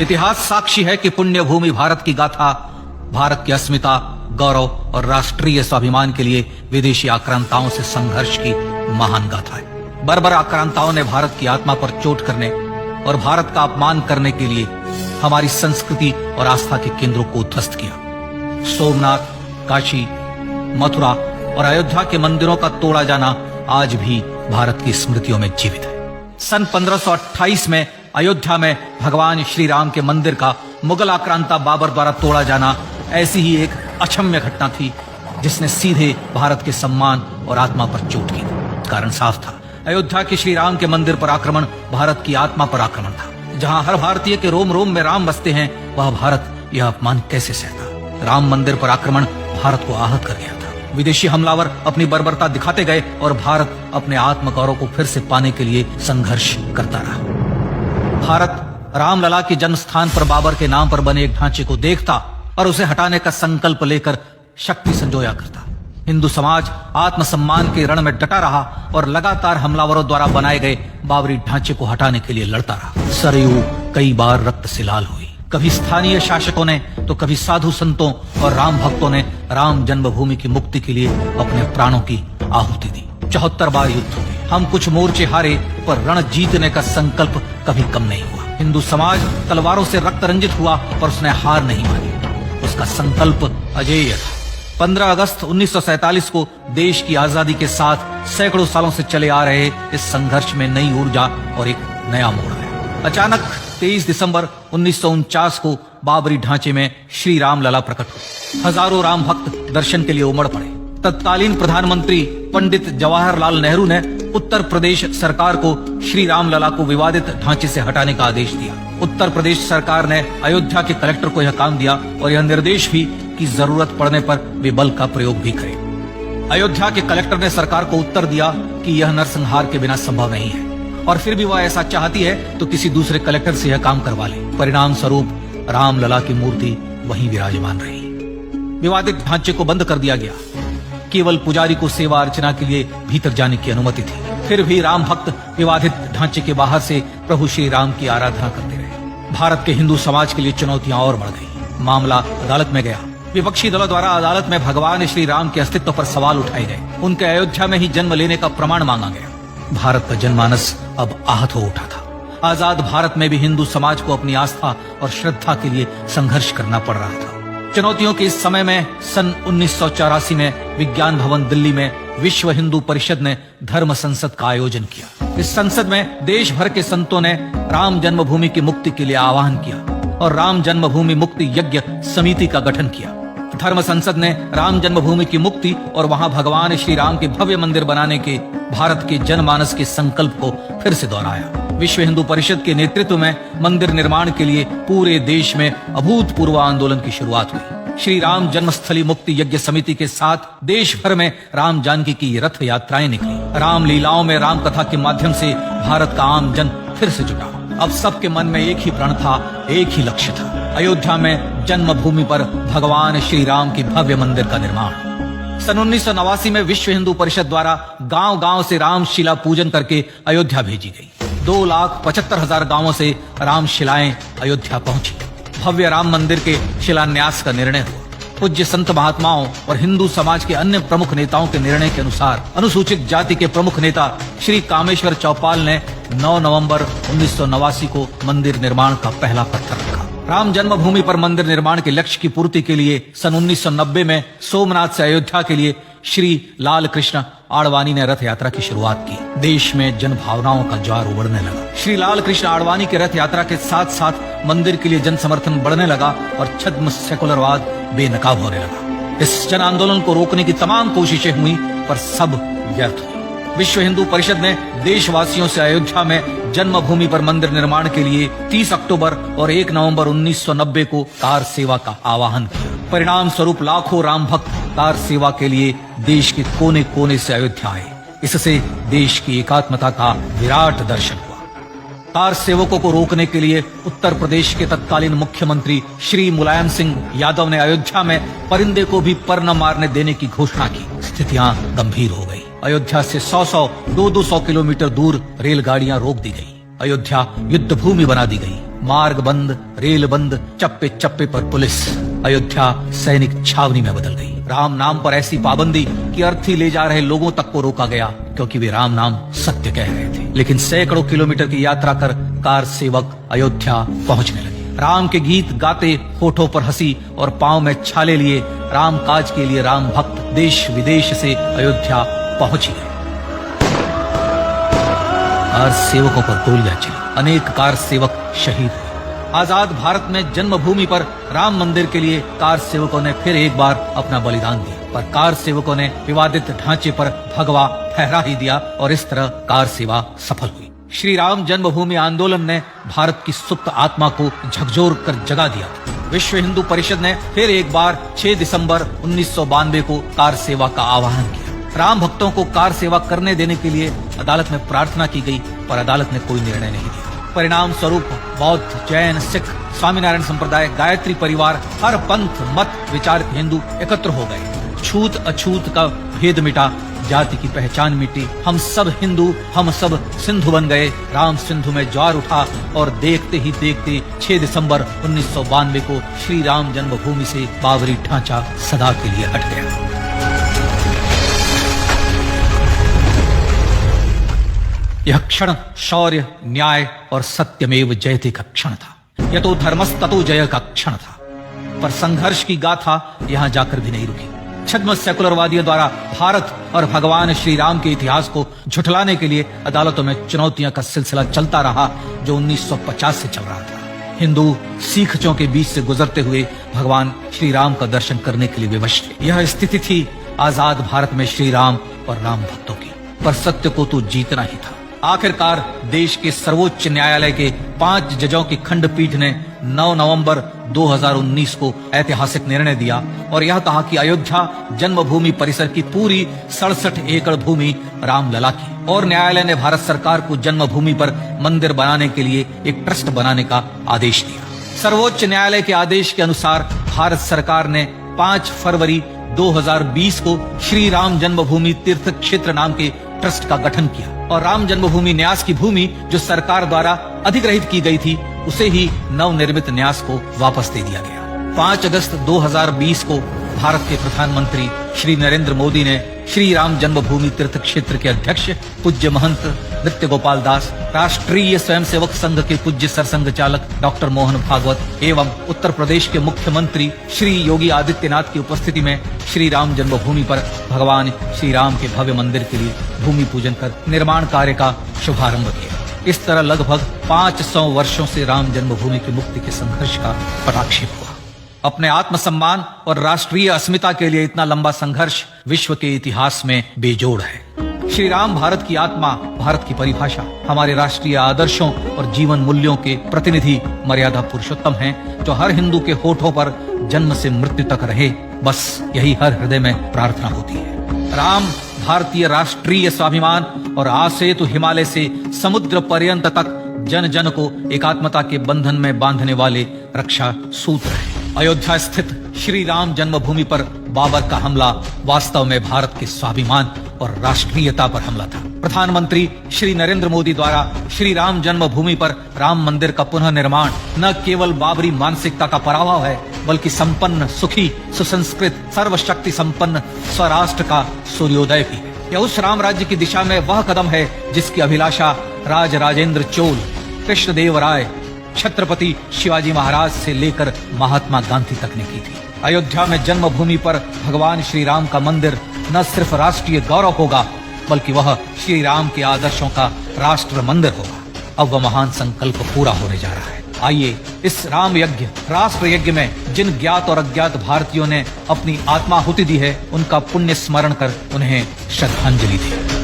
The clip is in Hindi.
इतिहास साक्षी है कि पुण्य भूमि भारत की गाथा, भारत की अस्मिता, गौरव और राष्ट्रीय स्वाभिमान के लिए विदेशी आक्रांताओं से संघर्ष की महान गाथा है। बर्बर आक्रांताओं ने भारत की आत्मा पर चोट करने और भारत का अपमान करने के लिए हमारी संस्कृति और आस्था के केंद्रों को उद्ध्वस्त किया। सोमनाथ, काशी, मथुरा और अयोध्या के मंदिरों का तोड़ा जाना आज भी भारत की स्मृतियों में जीवित है। सन 1528 में अयोध्या में भगवान श्री राम के मंदिर का मुगल आक्रांता बाबर द्वारा तोड़ा जाना ऐसी ही एक अक्षम्य घटना थी जिसने सीधे भारत के सम्मान और आत्मा पर चोट की। कारण साफ था, अयोध्या के श्री राम के मंदिर पर आक्रमण भारत की आत्मा पर आक्रमण था। जहां हर भारतीय के रोम रोम में राम बसते हैं, वह भारत यह अपमान कैसे सहता। राम मंदिर पर आक्रमण भारत को आहत कर गया था। विदेशी हमलावर अपनी बर्बरता दिखाते गए और भारत अपने आत्मगौरव को फिर से पाने के लिए संघर्ष करता रहा। भारत रामलला के जन्म स्थान पर बाबर के नाम पर बने एक ढांचे को देखता और उसे हटाने का संकल्प लेकर शक्ति संजोया करता। हिंदू समाज आत्मसम्मान के रण में डटा रहा और लगातार हमलावरों द्वारा बनाए गए बाबरी ढांचे को हटाने के लिए लड़ता रहा। सरयू कई बार रक्त से लाल हुई। कभी स्थानीय शासकों ने तो कभी साधु संतों और राम भक्तों ने राम जन्मभूमि की मुक्ति के लिए अपने प्राणों की आहुति दी। 74 बार युद्ध हुए। हम कुछ मोर्चे हारे, पर रण जीतने का संकल्प कभी कम नहीं हुआ। हिंदू समाज तलवारों से रक्त रंजित हुआ पर उसने हार नहीं मानी। उसका संकल्प अजेय था। 15 अगस्त 1947 को देश की आजादी के साथ सैकड़ों सालों से चले आ रहे इस संघर्ष में नई ऊर्जा और एक नया मोड़ आया। अचानक 23 दिसंबर 1949 को बाबरी ढांचे में श्री राम लला प्रकट हुए। हजारों राम भक्त दर्शन के लिए उमड़ पड़े। तत्कालीन प्रधानमंत्री पंडित जवाहरलाल नेहरू ने उत्तर प्रदेश सरकार को श्री राम लला को विवादित ढांचे से हटाने का आदेश दिया। उत्तर प्रदेश सरकार ने अयोध्या के कलेक्टर को यह काम दिया और यह निर्देश भी कि जरूरत पड़ने पर वे बल का प्रयोग भी करें। अयोध्या के कलेक्टर ने सरकार को उत्तर दिया कि यह नरसंहार के बिना संभव नहीं है और फिर भी वह ऐसा चाहती है तो किसी दूसरे कलेक्टर से यह काम करवा ले। परिणाम स्वरूप राम लला की मूर्ति वहीं विराजमान रही। विवादित ढांचे को बंद कर दिया गया। केवल पुजारी को सेवा अर्चना के लिए भीतर जाने की अनुमति थी। फिर भी राम भक्त विवादित ढांचे के बाहर से प्रभु श्री राम की आराधना करते रहे। भारत के हिंदू समाज के लिए चुनौतियां और बढ़ गई। मामला अदालत में गया। विपक्षी दलों द्वारा अदालत में भगवान श्री राम के अस्तित्व पर सवाल उठाए गए। उनके अयोध्या में ही जन्म लेने का प्रमाण मांगा गया। भारत का जनमानस अब आहत हो उठा था। आजाद भारत में भी हिंदू समाज को अपनी आस्था और श्रद्धा के लिए संघर्ष करना पड़ रहा था। चुनौतियों के इस समय में सन 1984 में विज्ञान भवन दिल्ली में विश्व हिंदू परिषद ने धर्म संसद का आयोजन किया। इस संसद में देश भर के संतों ने राम जन्मभूमि की मुक्ति के लिए आह्वान किया और राम जन्मभूमि मुक्ति यज्ञ समिति का गठन किया। धर्म संसद ने राम जन्मभूमि की मुक्ति और वहां भगवान श्री राम के भव्य मंदिर बनाने के भारत के जनमानस के संकल्प को फिर से दोहराया। विश्व हिंदू परिषद के नेतृत्व में मंदिर निर्माण के लिए पूरे देश में अभूतपूर्व आंदोलन की शुरुआत हुई। श्री राम जन्मस्थली मुक्ति यज्ञ समिति के साथ देश भर में राम जानकी की रथ यात्राएं निकली। राम लीलाओं में राम कथा के माध्यम से भारत का आम जन फिर से जुटा। अब सबके मन में एक ही प्रण था, एक ही लक्ष्य था, अयोध्या में जन्मभूमि पर भगवान श्री राम की भव्य मंदिर का निर्माण। सन 1989 में विश्व हिंदू परिषद द्वारा गांव-गांव से रामशिला पूजन करके अयोध्या भेजी गई। 2,75,000 गांवों से रामशिलाएं अयोध्या पहुंची। भव्य राम मंदिर के शिलान्यास का निर्णय हुआ। पूज्य संत महात्माओं और हिंदू समाज के अन्य प्रमुख नेताओं के निर्णय के अनुसार अनुसूचित जाति के प्रमुख नेता श्री कामेश्वर चौपाल ने 9 नवंबर 1989 को मंदिर निर्माण का पहला पत्थर रखा। राम जन्मभूमि पर मंदिर निर्माण के लक्ष्य की पूर्ति के लिए सन 1990 में सोमनाथ से अयोध्या के लिए श्री लाल कृष्ण आडवाणी ने रथ यात्रा की शुरुआत की। देश में जन भावनाओं का ज्वार उमड़ने लगा। श्री लाल कृष्ण आडवाणी के रथ यात्रा के साथ साथ मंदिर के लिए जन समर्थन बढ़ने लगा और छद्म सेकुलरवाद बेनकाब होने लगा। इस जन आंदोलन को रोकने की तमाम कोशिशें हुई पर सब व्यर्थ हुई। विश्व हिंदू परिषद ने देशवासियों से अयोध्या में जन्मभूमि पर मंदिर निर्माण के लिए 30 अक्टूबर और 1 नवंबर 1990 को कार सेवा का आह्वान किया। परिणाम स्वरूप लाखों राम भक्त कार सेवा के लिए देश के कोने कोने से अयोध्या आए। इससे देश की एकात्मता का विराट दर्शन हुआ। कार सेवकों को रोकने के लिए उत्तर प्रदेश के तत्कालीन मुख्यमंत्री श्री मुलायम सिंह यादव ने अयोध्या में परिंदे को भी पर न मारने देने की घोषणा की। स्थितियां गंभीर हो गई। अयोध्या से 100-200 किलोमीटर दूर रेलगाड़ियां रोक दी गई। अयोध्या युद्ध भूमि बना दी गई। मार्ग बंद, रेल बंद, चप्पे चप्पे पर पुलिस। अयोध्या सैनिक छावनी में बदल गई। राम नाम पर ऐसी पाबंदी कि अर्थी ले जा रहे लोगों तक को रोका गया, क्योंकि वे राम नाम सत्य कह रहे थे। लेकिन सैकड़ों किलोमीटर की यात्रा कर कार सेवक अयोध्या पहुंचने लगे। राम के गीत गाते, होठों पर हंसी और पांव में छाले लिए राम काज के लिए राम भक्त देश विदेश से अयोध्या पहुंच गए। कार सेवकों पर गोलियां चली, अनेक कार सेवक शहीद हुए। आजाद भारत में जन्मभूमि पर राम मंदिर के लिए कार सेवकों ने फिर एक बार अपना बलिदान दिया, पर कार सेवकों ने विवादित ढांचे पर भगवा फहरा ही दिया और इस तरह कार सेवा सफल हुई। श्री राम जन्मभूमि आंदोलन ने भारत की सुप्त आत्मा को झकझोर कर जगा दिया। विश्व हिंदू परिषद ने फिर एक बार 6 दिसंबर 1992 को कार सेवा का आह्वान किया। राम भक्तों को कार सेवा करने देने के लिए अदालत में प्रार्थना की गई, पर अदालत ने कोई निर्णय नहीं दिया। परिणाम स्वरूप बौद्ध, जैन, सिख, स्वामीनारायण संप्रदाय, गायत्री परिवार, हर पंथ मत विचार हिंदू एकत्र हो गए। छूत अछूत का भेद मिटा, जाति की पहचान मिटी। हम सब हिंदू, हम सब सिंधु बन गए। राम सिंधु में ज्वार उठा और देखते ही देखते 6 दिसंबर 1992 को श्री राम जन्मभूमि से बाबरी ढांचा सदा के लिए हट गया। यह क्षण शौर्य, न्याय और सत्यमेव जयते का क्षण था। यह तो धर्मस्ततो जय का क्षण था। पर संघर्ष की गाथा यहां जाकर भी नहीं रुकी। छद्म सेकुलरवादियों द्वारा भारत और भगवान श्री राम के इतिहास को झुठलाने के लिए अदालतों में चुनौतियों का सिलसिला चलता रहा, जो 1950 से चल रहा था। हिंदू सीखचों के बीच से गुजरते हुए भगवान श्री राम का दर्शन करने के लिए विवश थे। यह स्थिति थी आजाद भारत में श्री राम और राम भक्तों की। पर सत्य को तो जीतना ही था। आखिरकार देश के सर्वोच्च न्यायालय के 5 जजों की खंडपीठ ने 9 नवंबर 2019 को ऐतिहासिक निर्णय दिया और यह कहा कि अयोध्या जन्मभूमि परिसर की पूरी 67 एकड़ भूमि रामलला की। और न्यायालय ने भारत सरकार को जन्मभूमि पर मंदिर बनाने के लिए एक ट्रस्ट बनाने का आदेश दिया। सर्वोच्च न्यायालय के आदेश के अनुसार भारत सरकार ने 5 फरवरी 2020 को श्री राम जन्मभूमि तीर्थ क्षेत्र नाम के ट्रस्ट का गठन किया और राम जन्मभूमि न्यास की भूमि जो सरकार द्वारा अधिग्रहित की गई थी, उसे ही नवनिर्मित न्यास को वापस दे दिया गया। 5 अगस्त 2020 को भारत के प्रधानमंत्री श्री नरेंद्र मोदी ने श्री राम जन्मभूमि तीर्थ क्षेत्र के अध्यक्ष पूज्य महंत नृत्य गोपाल दास, राष्ट्रीय स्वयंसेवक संघ के पूज्य सरसंघ चालक डॉक्टर मोहन भागवत एवं उत्तर प्रदेश के मुख्यमंत्री श्री योगी आदित्यनाथ की उपस्थिति में श्री राम जन्मभूमि पर भगवान श्री राम के भव्य मंदिर के लिए भूमि पूजन कर निर्माण कार्य का शुभारंभ किया। इस तरह लगभग 500 वर्षों से राम जन्मभूमि की मुक्ति के संघर्ष का पटाक्षेप हुआ। अपने आत्मसम्मान और राष्ट्रीय अस्मिता के लिए इतना लंबा संघर्ष विश्व के इतिहास में बेजोड़ है। श्री राम भारत की आत्मा, भारत की परिभाषा, हमारे राष्ट्रीय आदर्शों और जीवन मूल्यों के प्रतिनिधि मर्यादा पुरुषोत्तम हैं, जो हर हिंदू के होठों पर जन्म से मृत्यु तक रहे। बस यही हर हृदय में प्रार्थना होती है। राम भारतीय राष्ट्रीय स्वाभिमान और आसेतु हिमालय से समुद्र पर्यंत तक जन जन को एकात्मता के बंधन में बांधने वाले रक्षा सूत्र है। अयोध्या स्थित श्री राम जन्मभूमि पर बाबर का हमला वास्तव में भारत के स्वाभिमान और राष्ट्रीयता पर हमला था। प्रधानमंत्री श्री नरेंद्र मोदी द्वारा श्री राम जन्मभूमि पर राम मंदिर का पुनः निर्माण न केवल बाबरी मानसिकता का पराभव है, बल्कि संपन्न, सुखी, सुसंस्कृत, सर्वशक्ति संपन्न स्वराष्ट्र का सूर्योदय भी है। यह उस राम राज्य की दिशा में वह कदम है जिसकी अभिलाषा राज राजेंद्र चोल, कृष्णदेव राय, छत्रपति शिवाजी महाराज से लेकर महात्मा गांधी तक ने की थी। अयोध्या में जन्मभूमि पर भगवान श्री राम का मंदिर न सिर्फ राष्ट्रीय गौरव होगा, बल्कि वह श्री राम के आदर्शों का राष्ट्र मंदिर होगा। अब वह महान संकल्प पूरा होने जा रहा है। आइए इस राम यज्ञ, राष्ट्र यज्ञ में जिन ज्ञात और अज्ञात भारतीयों ने अपनी आत्माहुति दी है, उनका पुण्य स्मरण कर उन्हें श्रद्धांजलि दी।